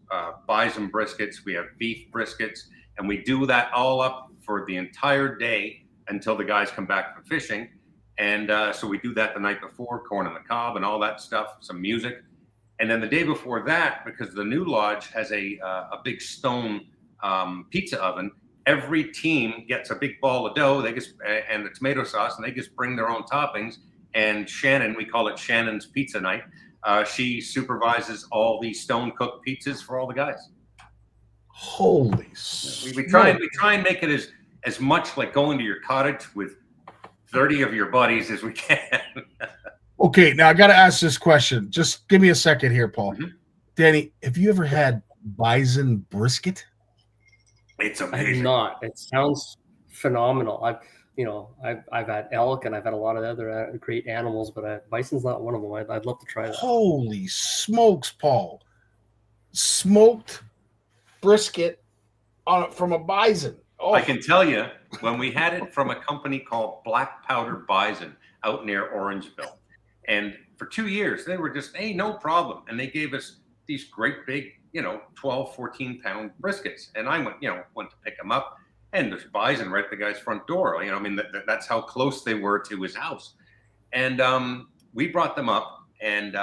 bison briskets. We have beef briskets, and we do that all up for the entire day until the guys come back from fishing. And so we do that the night before, corn on the cob and all that stuff, some music. And then the day before that, because the new lodge has a big stone pizza oven, every team gets a big ball of dough and the tomato sauce, and they just bring their own toppings. And Shannon, we call it Shannon's Pizza Night. She supervises all these stone cooked pizzas for all the guys. Holy we try and make it as much like going to your cottage with 30 of your buddies as we can. Okay, now I got to ask this question. Just give me a second here, Paul. Mm-hmm. Danny, have you ever had bison brisket? It's I amazing. have not. It sounds phenomenal. I've had elk and I've had a lot of other great animals, but bison's not one of them. I'd love to try that. Holy smokes, Paul! Smoked brisket from a bison. Oh. I can tell you, when we had it from a company called Black Powder Bison out near Orangeville, and for 2 years they were just, hey, no problem, and they gave us these great big, 12, 14 pound briskets, and I went to pick them up, and there's bison right at the guy's front door. That's how close they were to his house, and we brought them up, and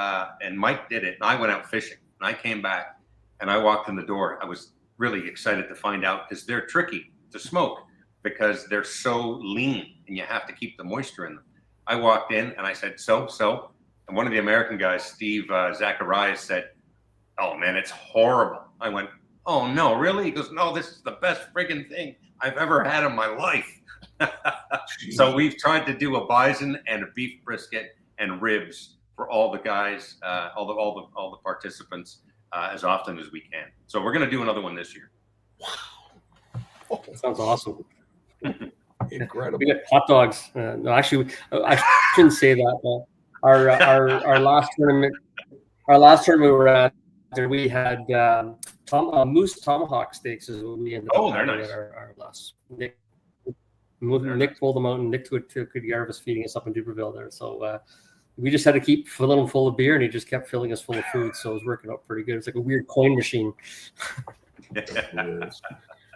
Mike did it, and I went out fishing, and I came back, and I walked in the door. I was really excited to find out, because they're tricky to smoke because they're so lean and you have to keep the moisture in them. I walked in and I said, so, and one of the American guys, Steve Zacharias, said, oh man, it's horrible. I went, oh no, really? He goes, no, this is the best friggin' thing I've ever had in my life. So we've tried to do a bison and a beef brisket and ribs for all the guys, all the participants, as often as we can. So we're going to do another one this year. Wow. That sounds awesome. Incredible. We got hot dogs. No, actually, I shouldn't say that. Our last tournament we were at, we had moose tomahawk steaks. Is what we ended up they're having nice. At our last. Nick pulled them out, and Nick took good care of us, feeding us up in Duberville there. So we just had to keep filling him full of beer, and he just kept filling us full of food. So it was working out pretty good. It's like a weird coin machine.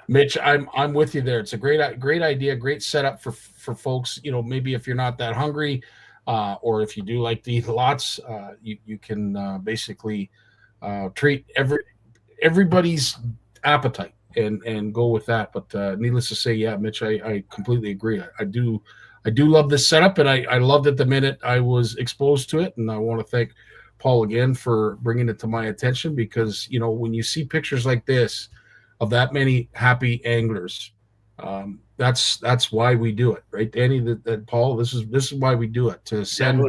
Mitch, I'm with you there. It's a great idea, great setup for folks. Maybe if you're not that hungry, or if you do like to eat lots, you can basically treat everybody's appetite and go with that. But needless to say, yeah, Mitch, I completely agree. I do love this setup, and I loved it the minute I was exposed to it. And I want to thank Paul again for bringing it to my attention, because when you see pictures like this of that many happy anglers, that's why we do it, right, Danny? That Paul, this is why we do it, to send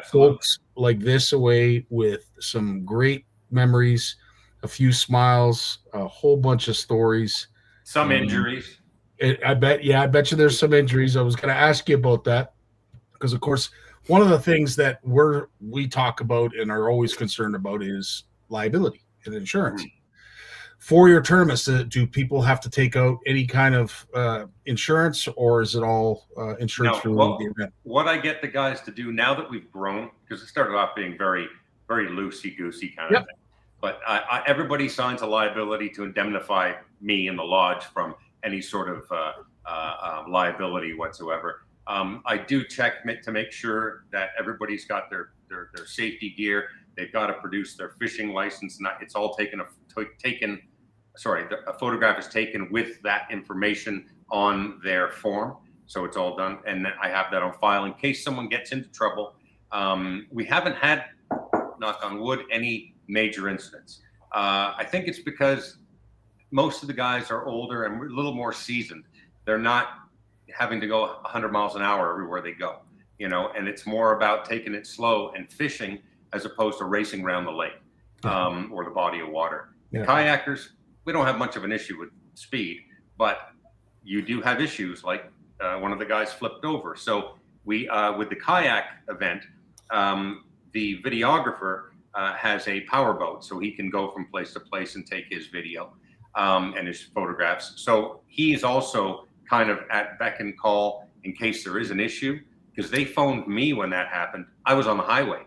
folks like this away with some great memories, a few smiles, a whole bunch of stories, some injuries. I bet you there's some injuries. I was going to ask you about that, because of course one of the things that we talk about and are always concerned about is liability and insurance. For your tournaments, do people have to take out any kind of insurance, or is it all insurance through the event? What I get the guys to do now that we've grown, because it started off being very, very loosey-goosey kind of thing, but everybody signs a liability to indemnify me and the lodge from any sort of liability whatsoever. I do check to make sure that everybody's got their safety gear. They've got to produce their fishing license, and it's all a photograph is taken with that information on their form. So it's all done. And I have that on file in case someone gets into trouble. We haven't had, knock on wood, any major incidents. I think it's because most of the guys are older and a little more seasoned. They're not having to go 100 miles an hour everywhere they go, and it's more about taking it slow and fishing as opposed to racing around the lake or the body of water. Yeah. Kayakers, we don't have much of an issue with speed, but you do have issues like one of the guys flipped over. So we, with the kayak event, the videographer has a power boat, so he can go from place to place and take his video and his photographs. So he's also kind of at beck and call in case there is an issue, because they phoned me when that happened. I was on the highway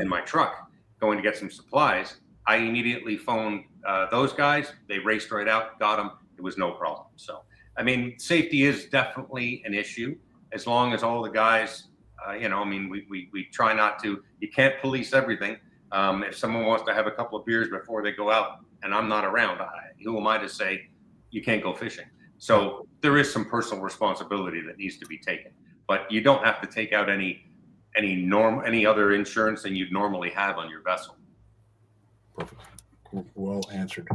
in my truck going to get some supplies. I immediately phoned those guys. They raced right out, got them. It was no problem. So, I mean, safety is definitely an issue as long as all the guys, we try not to, you can't police everything. If someone wants to have a couple of beers before they go out and I'm not around, who am I to say you can't go fishing? So there is some personal responsibility that needs to be taken, but you don't have to take out any other insurance than you'd normally have on your vessel. Perfect. Well answered.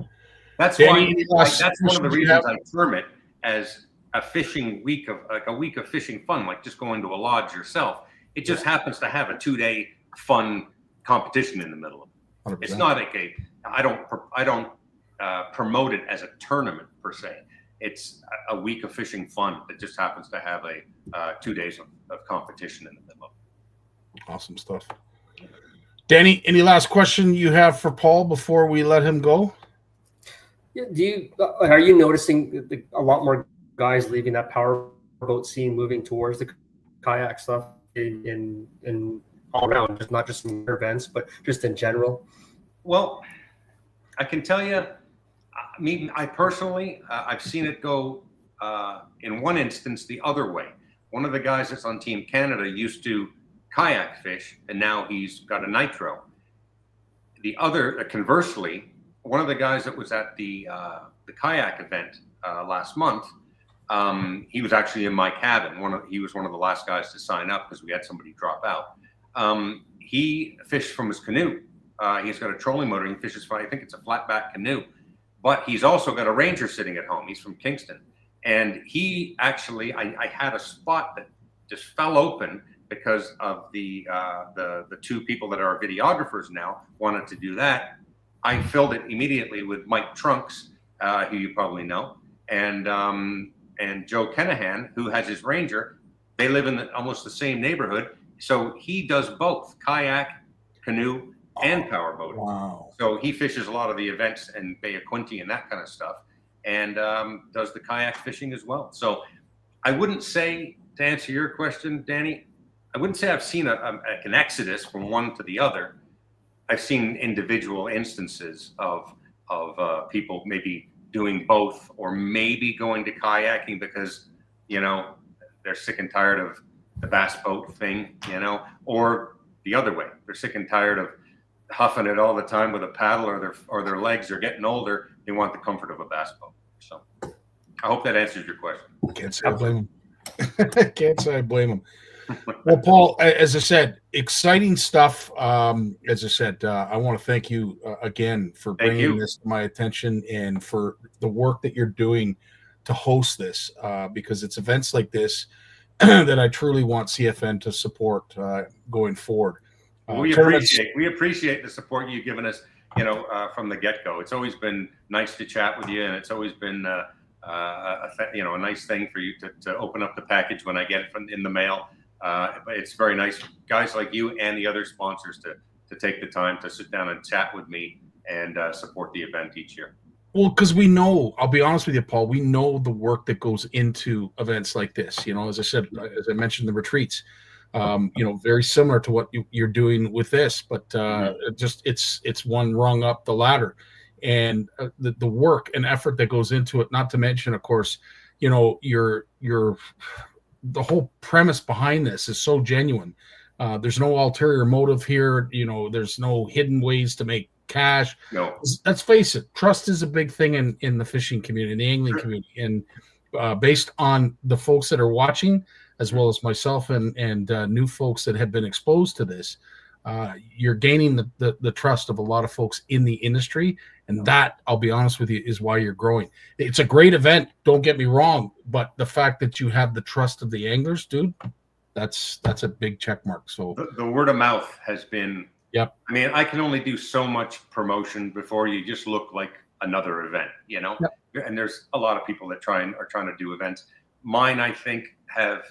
That's why that's one of the reasons I term it as a fishing week of fishing fun, like just going to a lodge yourself. It just happens to have a 2-day fun competition in the middle of it. 100%. It's not like I don't promote it as a tournament per se. It's a week of fishing fun that just happens to have a 2 days of competition in the middle of it. Awesome stuff. Danny, any last question you have for Paul before we let him go? Are you noticing a lot more guys leaving that power boat scene, moving towards the kayak stuff in all around, just not just in events, but just in general? Well, I can tell you, I personally, I've seen it go in one instance the other way. One of the guys that's on Team Canada used to kayak fish, and now he's got a nitro. The other, conversely, one of the guys that was at the kayak event last month, he was actually in my cabin. He was one of the last guys to sign up because we had somebody drop out. He fished from his canoe. He's got a trolling motor. He fishes from, I think it's a flatback canoe, but he's also got a Ranger sitting at home. He's from Kingston, and he actually, I had a spot that just fell open because of the two people that are videographers now wanted to do that. I filled it immediately with Mike Trunks, who you probably know, and Joe Kenahan, who has his Ranger. They live in almost the same neighborhood, so he does both kayak, canoe, and power boating. Wow! So he fishes a lot of the events in Bay of Quinte and that kind of stuff, and does the kayak fishing as well. So I wouldn't say, to answer your question, Danny, I wouldn't say I've seen an exodus from one to the other. I've seen individual instances of people maybe doing both, or maybe going to kayaking because, they're sick and tired of the bass boat thing, or the other way. They're sick and tired of huffing it all the time with a paddle, or their legs are getting older. They want the comfort of a bass boat. So I hope that answers your question. Can't say I blame him. Can't say I blame him. Well, Paul, as I said, exciting stuff. As I said, I want to thank you again for bringing this to my attention and for the work that you're doing to host this, because it's events like this that I truly want CFN to support going forward. We appreciate the support you've given us, from the get-go. It's always been nice to chat with you, and it's always been a nice thing for you to open up the package when I get it in the mail. But it's very nice, guys like you and the other sponsors, to take the time to sit down and chat with me and support the event each year. Well, because we know, I'll be honest with you, Paul, we know the work that goes into events like this. As I said, as I mentioned, the retreats, very similar to what you're doing with this, but just it's one rung up the ladder, and the work and effort that goes into it. Not to mention, of course, your the whole premise behind this is so genuine. There's no ulterior motive here. There's no hidden ways to make cash. No. Let's face it. Trust is a big thing in the fishing community, in the angling community. And based on the folks that are watching, as well as myself and new folks that have been exposed to this, you're gaining the trust of a lot of folks in the industry. And that, I'll be honest with you, is why you're growing. It's a great event, don't get me wrong, but the fact that you have the trust of the anglers, dude, that's a big check mark. So the word of mouth has been, yep. I mean, I can only do so much promotion before you just look like another event, you know? Yep. And there's a lot of people that are trying to do events. Mine, I think, have,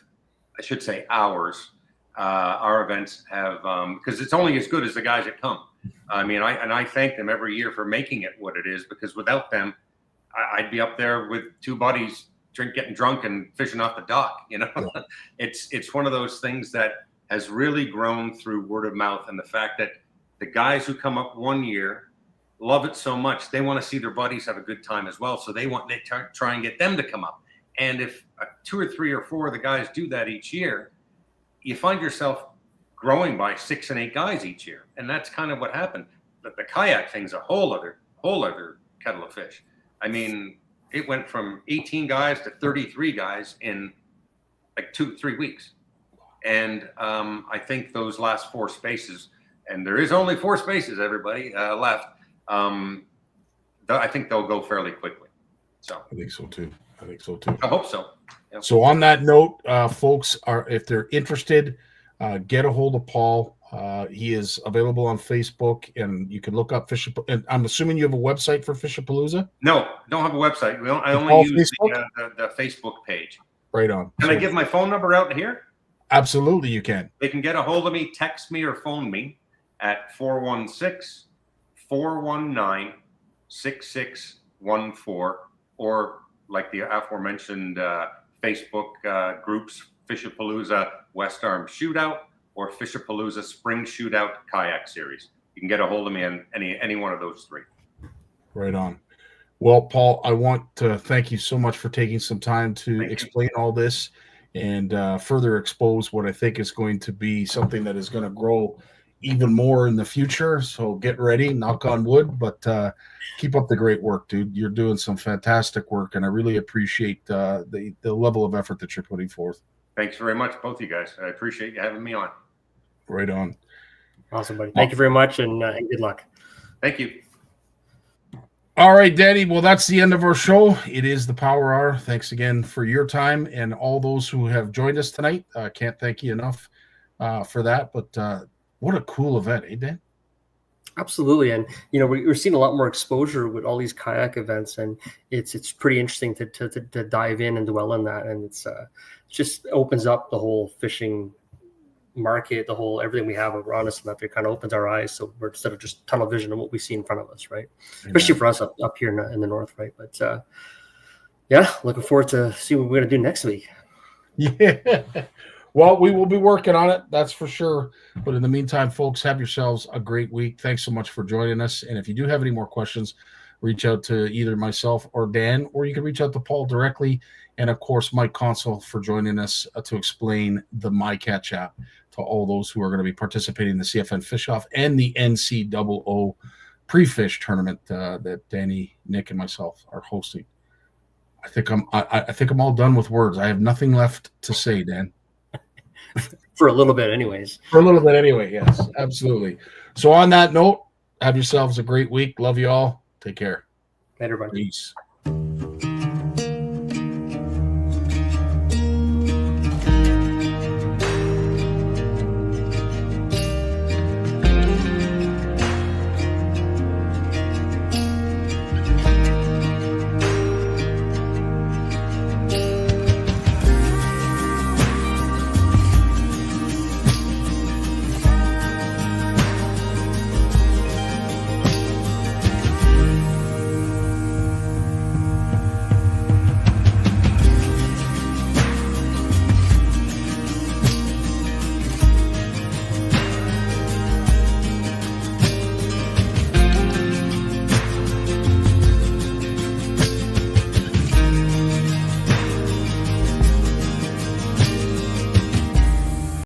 I should say ours, our events have, because it's only as good as the guys that come. I mean, I thank them every year for making it what it is, because without them, I'd be up there with two buddies getting drunk and fishing off the dock, you know? Yeah. It's one of those things that has really grown through word of mouth, and the fact that the guys who come up one year love it so much, they want to see their buddies have a good time as well. So they try and get them to come up. And if 2 or 3 or 4 of the guys do that each year, you find yourself growing by 6 and 8 guys each year. And that's kind of what happened. But the kayak thing's a whole other kettle of fish. I mean, it went from 18 guys to 33 guys in like 2-3 weeks. And I think those last 4 spaces, and there is only 4 spaces, everybody, left. I think they'll go fairly quickly. So I think so too. I hope so. Yeah. So on that note, folks, if they're interested, get a hold of Paul. He is available on Facebook, and you can look up and I'm assuming you have a website for Fishapalooza? No, don't have a website. I only use the Facebook page. Right on. Can I give my phone number out here? Absolutely, you can. They can get a hold of me, text me, or phone me at 416-419-6614, or like the aforementioned Facebook groups, Fishapalooza West Arm Shootout or Fishapalooza Spring Shootout Kayak Series. You can get a hold of me on any one of those 3. Right on. Well, Paul, I want to thank you so much for taking some time to explain all this and further expose what I think is going to be something that is going to grow even more in the future. So get ready, knock on wood, but keep up the great work, dude. You're doing some fantastic work, and I really appreciate the level of effort that you're putting forth. Thanks very much, both of you guys. I appreciate you having me on. Right on. Awesome, buddy. Thank you very much, and good luck. Thank you. All right, Danny. Well, that's the end of our show. It is the POW'er Hour. Thanks again for your time, and all those who have joined us tonight. Can't thank you enough for that, but what a cool event, eh, Dan? Absolutely. And, you know, we're seeing a lot more exposure with all these kayak events, and it's pretty interesting to dive in and dwell in that. And it's just opens up the whole fishing market, the whole everything we have around us, and that it kind of opens our eyes. So we're instead of just tunnel vision of what we see in front of us, right? Amen. Especially for us up here in the north, right? But yeah, looking forward to see what we're going to do next week. Yeah. Well, we will be working on it, that's for sure. But in the meantime, folks, have yourselves a great week. Thanks so much for joining us. And if you do have any more questions, reach out to either myself or Dan, or you can reach out to Paul directly. And, of course, Mike Consul for joining us to explain the MyCatch app to all those who are going to be participating in the CFN Fish Off and the NCOO pre-fish tournament that Danny, Nick, and myself are hosting. I think I'm all done with words. I have nothing left to say, Dan. For a little bit, anyways. For a little bit, anyway. Yes, absolutely. So on that note, have yourselves a great week. Love you all. Take care. Later, buddy. Peace.